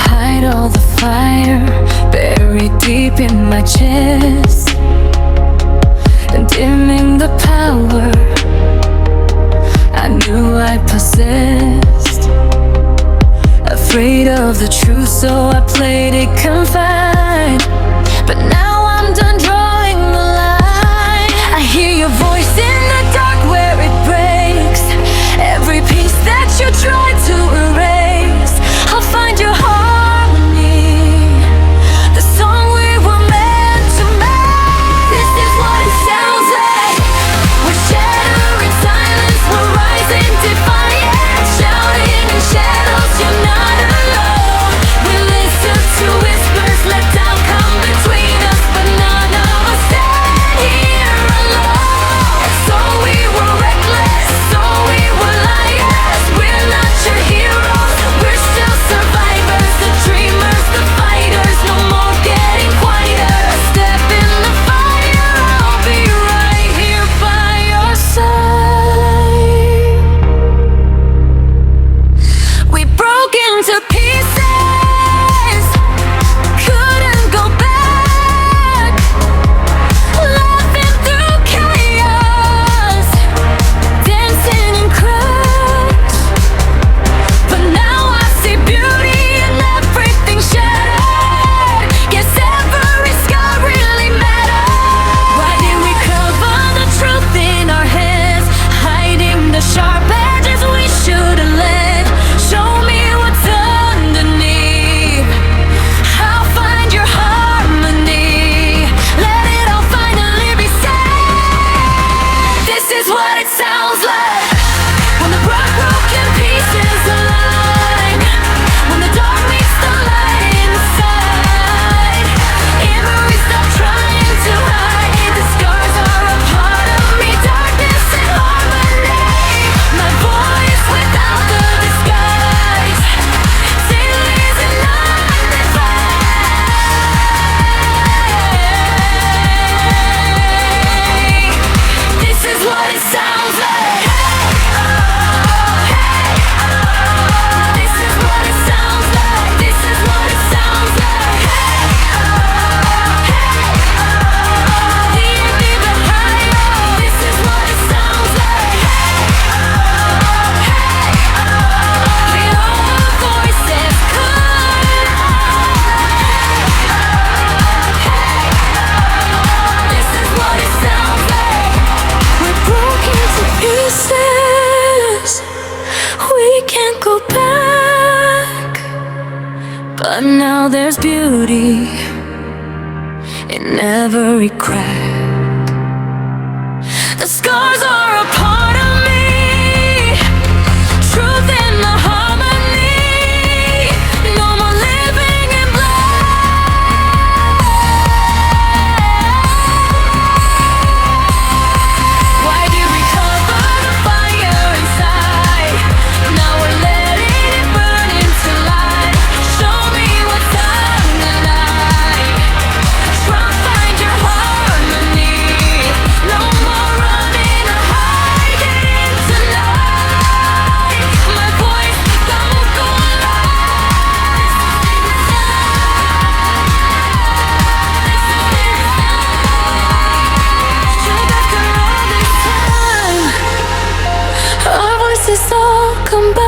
hide all the fire buried deep in my chest, and dimming the power I knew I possessed. Afraid of the truth, so I played it confined. But now I'm done drawing the line. I hear your voice in the dark where it breaks. Every piece that you tried to erase, I'll find your harmony, the song we were meant to make. This is what it sounds like. We're shattering silence, we're rising defiant, shouting in shadows, you're not alone. We listen to whispers, let doubt come between us, but none of us stand here alone. So we were reckless, so we were liars. We're not your heroes, we're still survivors, the dreamers, the fighters. No more getting quieter. Step in the fire, I'll be right here by your side. We broke into pieces, couldn't go back. Laughing through chaos, dancing in cracks. But now I see beauty in everything shattered. Guess every scar really matters. Why did we cover the truth in our heads, hiding the sharp edges we should've let? Show me what's underneath, I'll find your harmony. Let it all finally be said. This is what it sounds like when the broken pieces align, when the dark meets the light inside. Every stop trying to hide, the scars are a part of me. Darkness and harmony, my voice without the disguise. Sin is an undefined. This is what it sounds like. This is what it sounds like. This is what it sounds like. Even higher. This is what it sounds like. We all the voices could. This is what it sounds like. We're broken to pieces, we can't go back. But now there's beauty in every crack. The scars are a part of me, truth in the harmony. No more living in black. Why did we cover the fire inside? Now we're letting it burn into light. Show me what's underneath, try to find your harmony. No more running or hiding tonight. My voice don't go loud. Straight after all this time, our voices all combine.